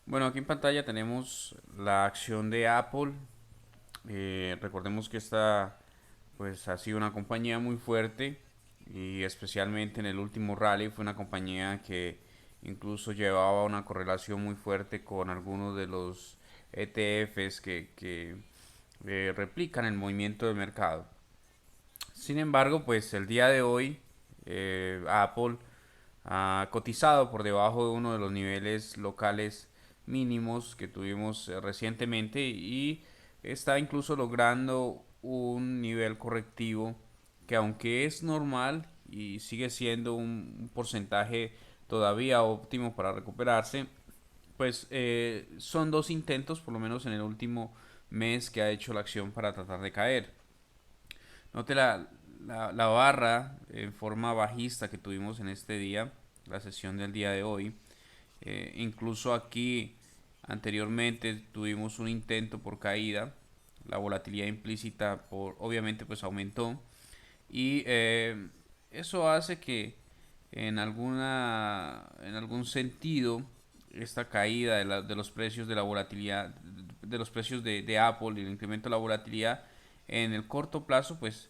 Bueno, aquí en pantalla tenemos la acción de Apple. Recordemos que esta pues ha sido una compañía muy fuerte y especialmente en el último rally fue una compañía que incluso llevaba una correlación muy fuerte con algunos de los ETFs que replican el movimiento del mercado. Sin embargo, pues el día de hoy Apple ha cotizado por debajo de uno de los niveles locales mínimos que tuvimos recientemente y está incluso logrando un nivel correctivo que, aunque es normal y sigue siendo un porcentaje todavía óptimo para recuperarse, pues son dos intentos, por lo menos en el último mes, que ha hecho la acción para tratar de caer. Note la barra en forma bajista que tuvimos en este día, la sesión del día de hoy. Incluso aquí anteriormente tuvimos un intento por caída. La volatilidad implícita obviamente pues aumentó. Y eso hace que en algún sentido esta caída de los precios de la volatilidad, de los precios de Apple y el incremento de la volatilidad en el corto plazo pues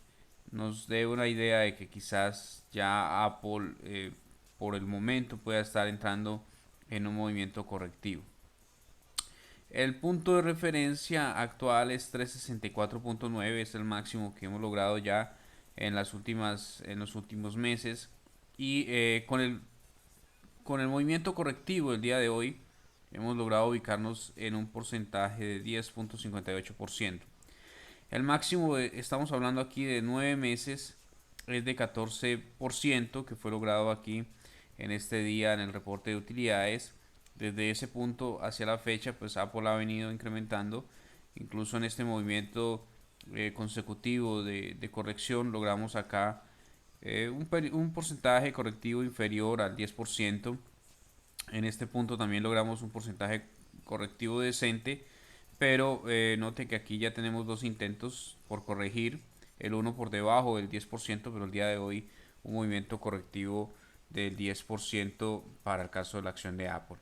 nos dé una idea de que quizás ya Apple por el momento pueda estar entrando en un movimiento correctivo. El punto de referencia actual es 364.9, es el máximo que hemos logrado ya en los últimos meses. Y con el movimiento correctivo del día de hoy hemos logrado ubicarnos en un porcentaje de 10.58%. El máximo, estamos hablando aquí de 9 meses, es de 14% que fue logrado aquí en este día en el reporte de utilidades. Desde ese punto hacia la fecha, pues Apple ha venido incrementando. Incluso en este movimiento consecutivo de corrección logramos acá un porcentaje correctivo inferior al 10%. En este punto también logramos un porcentaje correctivo decente, pero note que aquí ya tenemos dos intentos por corregir, el uno por debajo del 10%, pero el día de hoy un movimiento correctivo del 10% para el caso de la acción de Apple.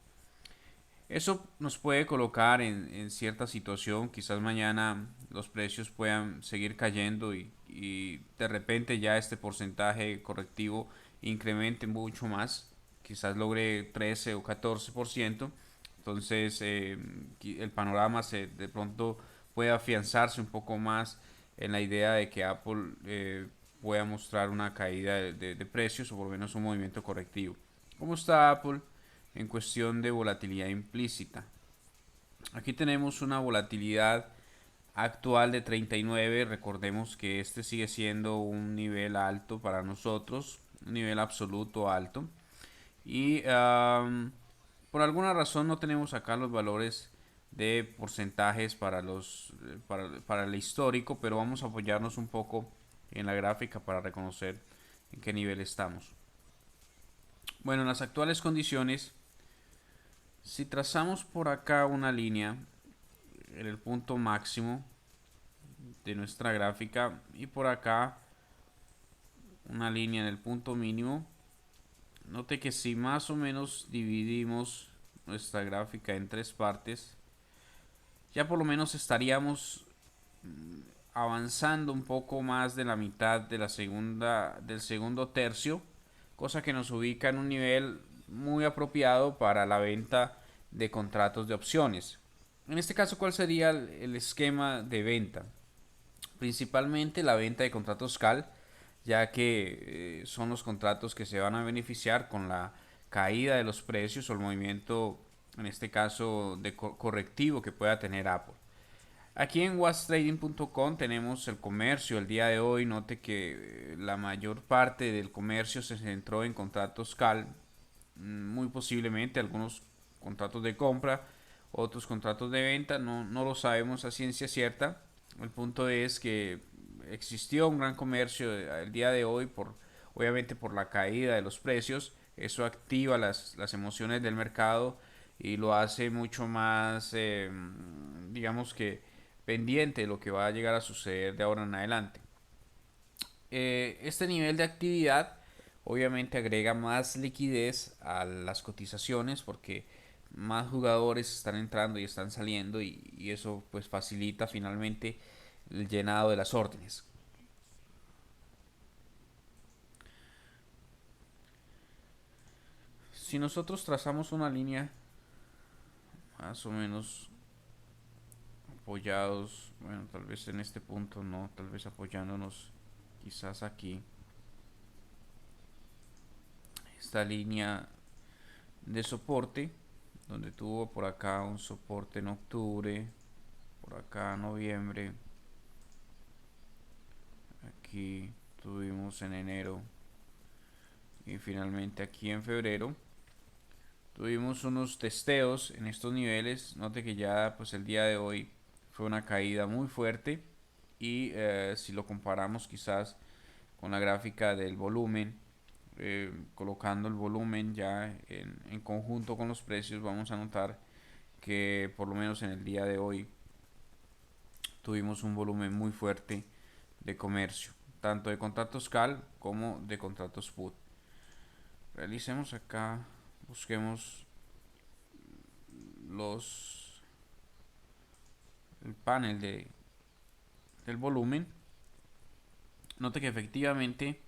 Eso nos puede colocar en cierta situación, quizás mañana los precios puedan seguir cayendo y de repente ya este porcentaje correctivo incremente mucho más, quizás logre 13 o 14%, entonces el panorama de pronto puede afianzarse un poco más en la idea de que Apple pueda mostrar una caída de precios o por lo menos un movimiento correctivo. ¿Cómo está Apple en cuestión de volatilidad implícita? Aquí tenemos una volatilidad actual de 39. Recordemos que este sigue siendo un nivel alto para nosotros, un nivel absoluto alto. Y por alguna razón no tenemos acá los valores de porcentajes para el histórico, pero vamos a apoyarnos un poco en la gráfica para reconocer en qué nivel estamos. Bueno, en las actuales condiciones, si trazamos por acá una línea en el punto máximo de nuestra gráfica y por acá una línea en el punto mínimo, note que si más o menos dividimos nuestra gráfica en tres partes, ya por lo menos estaríamos avanzando un poco más de la mitad de del segundo tercio, cosa que nos ubica en un nivel muy apropiado para la venta de contratos de opciones. En este caso, ¿cuál sería el esquema de venta? Principalmente la venta de contratos CAL, ya que son los contratos que se van a beneficiar con la caída de los precios o el movimiento, en este caso, de correctivo que pueda tener Apple. Aquí en washtrading.com tenemos el comercio el día de hoy. Note que la mayor parte del comercio se centró en contratos CAL, muy posiblemente algunos contratos de compra, otros contratos de venta, no lo sabemos a ciencia cierta. El punto es que existió un gran comercio el día de hoy, obviamente por la caída de los precios. Eso activa las emociones del mercado y lo hace mucho más, digamos que, pendiente de lo que va a llegar a suceder de ahora en adelante. Este nivel de actividad obviamente agrega más liquidez a las cotizaciones porque más jugadores están entrando y están saliendo y eso pues facilita finalmente el llenado de las órdenes. Si nosotros trazamos una línea más o menos apoyados, bueno, tal vez en este punto no, tal vez apoyándonos quizás aquí, esta línea de soporte, donde tuvo por acá un soporte en octubre, por acá noviembre, aquí tuvimos en enero y finalmente aquí en febrero tuvimos unos testeos en estos niveles. Note que ya pues el día de hoy fue una caída muy fuerte y si lo comparamos quizás con la gráfica del volumen, colocando el volumen ya en conjunto con los precios, vamos a notar que por lo menos en el día de hoy tuvimos un volumen muy fuerte de comercio, tanto de contratos CAL como de contratos PUT. Realicemos acá, busquemos los el panel del volumen. Note que efectivamente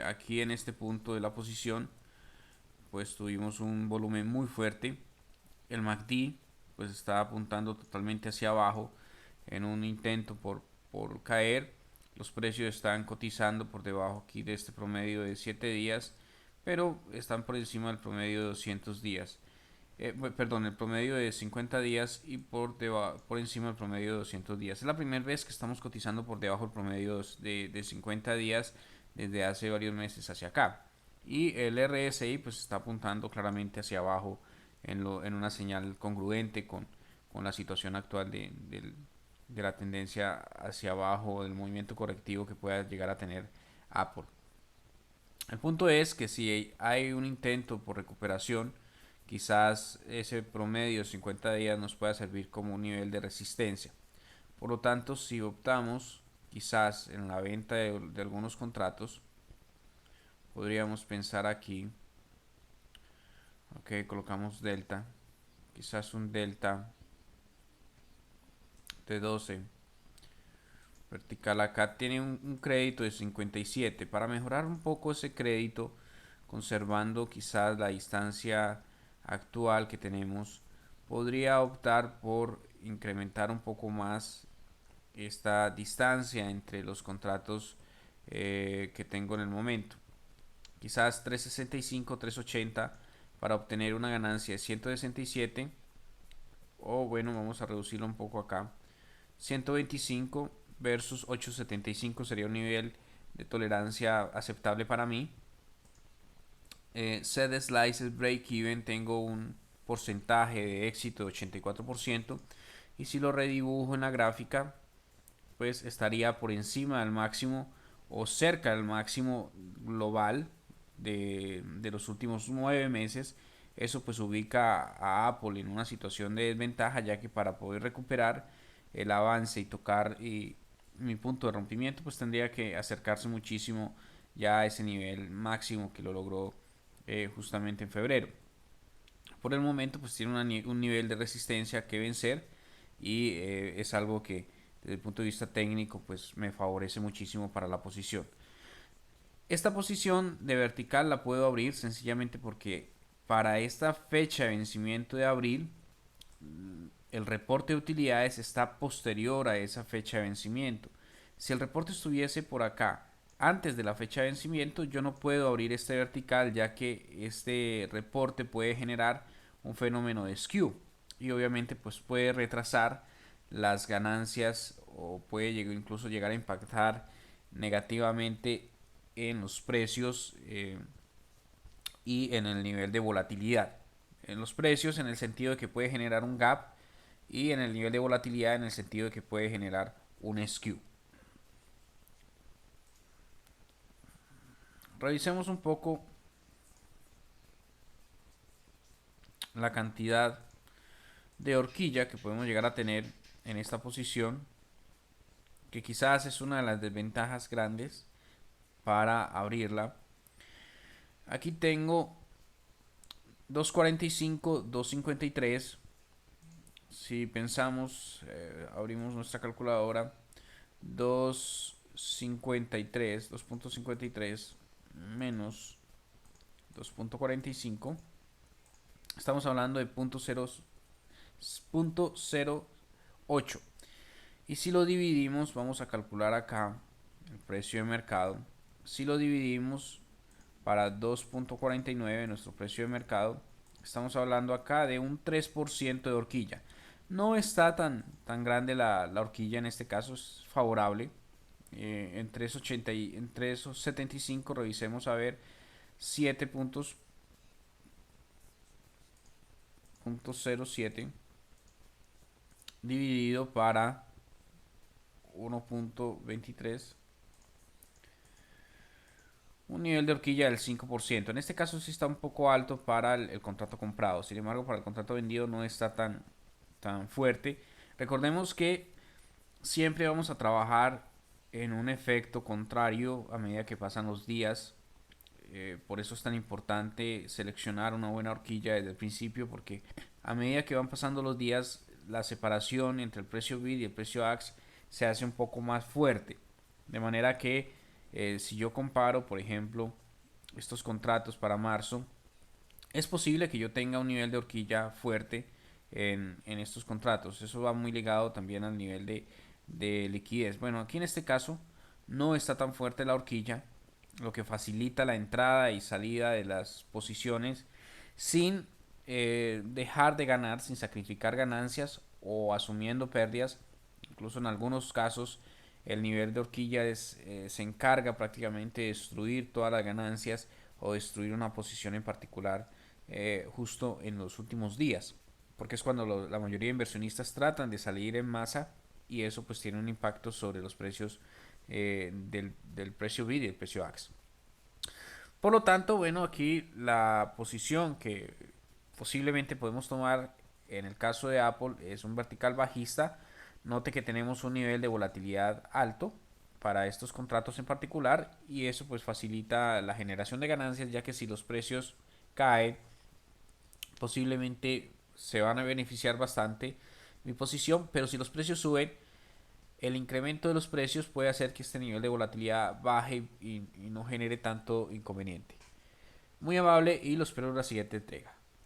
aquí en este punto de la posición pues tuvimos un volumen muy fuerte. El MACD pues está apuntando totalmente hacia abajo en un intento por caer. Los precios están cotizando por debajo aquí de este promedio de 7 días, pero están por encima del promedio de 200 días. Perdón, el promedio de 50 días y por encima del promedio de 200 días. Es la primera vez que estamos cotizando por debajo del promedio de 50 días desde hace varios meses hacia acá. Y el RSI pues está apuntando claramente hacia abajo en una señal congruente con la situación actual de la tendencia hacia abajo, del movimiento correctivo que pueda llegar a tener Apple. El punto es que si hay un intento por recuperación, quizás ese promedio de 50 días nos pueda servir como un nivel de resistencia. Por lo tanto, si optamos quizás en la venta de algunos contratos, podríamos pensar aquí, ok, colocamos delta, quizás un delta de 12 vertical. Acá tiene un crédito de 57. Para mejorar un poco ese crédito, conservando quizás la distancia actual que tenemos, podría optar por incrementar un poco más esta distancia entre los contratos que tengo en el momento. Quizás 365, 380 para obtener una ganancia de 167. O bueno, vamos a reducirlo un poco acá. 125 versus 875 sería un nivel de tolerancia aceptable para mí. Set slices break even tengo un porcentaje de éxito de 84%. Y si lo redibujo en la gráfica, pues estaría por encima del máximo o cerca del máximo global de los últimos 9 meses. Eso pues ubica a Apple en una situación de desventaja, ya que para poder recuperar el avance y tocar mi punto de rompimiento pues tendría que acercarse muchísimo ya a ese nivel máximo que lo logró justamente en febrero. Por el momento pues tiene un nivel de resistencia que vencer y es algo que desde el punto de vista técnico pues me favorece muchísimo para la posición. Esta posición de vertical la puedo abrir sencillamente porque para esta fecha de vencimiento de abril el reporte de utilidades está posterior a esa fecha de vencimiento. Si el reporte estuviese por acá antes de la fecha de vencimiento, yo no puedo abrir este vertical, ya que este reporte puede generar un fenómeno de skew y obviamente pues puede retrasar las ganancias o puede incluso llegar a impactar negativamente en los precios y en el nivel de volatilidad. En los precios en el sentido de que puede generar un gap y en el nivel de volatilidad en el sentido de que puede generar un skew. Revisemos un poco la cantidad de horquilla que podemos llegar a tener en esta posición, que quizás es una de las desventajas grandes para abrirla. Aquí tengo 2.45, 2.53. Si pensamos, abrimos nuestra calculadora, 2.53 menos 2.45, estamos hablando de 0.08. Y si lo dividimos, vamos a calcular acá el precio de mercado. Si lo dividimos para 2.49, nuestro precio de mercado, estamos hablando acá de un 3% de horquilla. No está tan grande la horquilla en este caso, es favorable. Entre esos 80 y entre esos 75, revisemos a ver 7 puntos, 0.07 dividido para 1.23, un nivel de horquilla del 5%. En este caso sí está un poco alto para el contrato comprado, sin embargo para el contrato vendido no está tan fuerte. Recordemos que siempre vamos a trabajar en un efecto contrario a medida que pasan los días. Por eso es tan importante seleccionar una buena horquilla desde el principio, porque a medida que van pasando los días la separación entre el precio bid y el precio ask se hace un poco más fuerte, de manera que si yo comparo por ejemplo estos contratos para marzo, es posible que yo tenga un nivel de horquilla fuerte en estos contratos. Eso va muy ligado también al nivel de liquidez. Bueno, aquí en este caso no está tan fuerte la horquilla, lo que facilita la entrada y salida de las posiciones sin dejar de ganar, sin sacrificar ganancias o asumiendo pérdidas. Incluso en algunos casos el nivel de horquilla se encarga prácticamente de destruir todas las ganancias o destruir una posición en particular justo en los últimos días, porque es cuando la mayoría de inversionistas tratan de salir en masa y eso pues tiene un impacto sobre los precios del precio bid y el precio ask. Por lo tanto, bueno, aquí la posición que posiblemente podemos tomar en el caso de Apple es un vertical bajista. Note que tenemos un nivel de volatilidad alto para estos contratos en particular y eso pues facilita la generación de ganancias, ya que si los precios caen posiblemente se van a beneficiar bastante mi posición, pero si los precios suben, el incremento de los precios puede hacer que este nivel de volatilidad baje y no genere tanto inconveniente. Muy amable y lo espero en la siguiente entrega.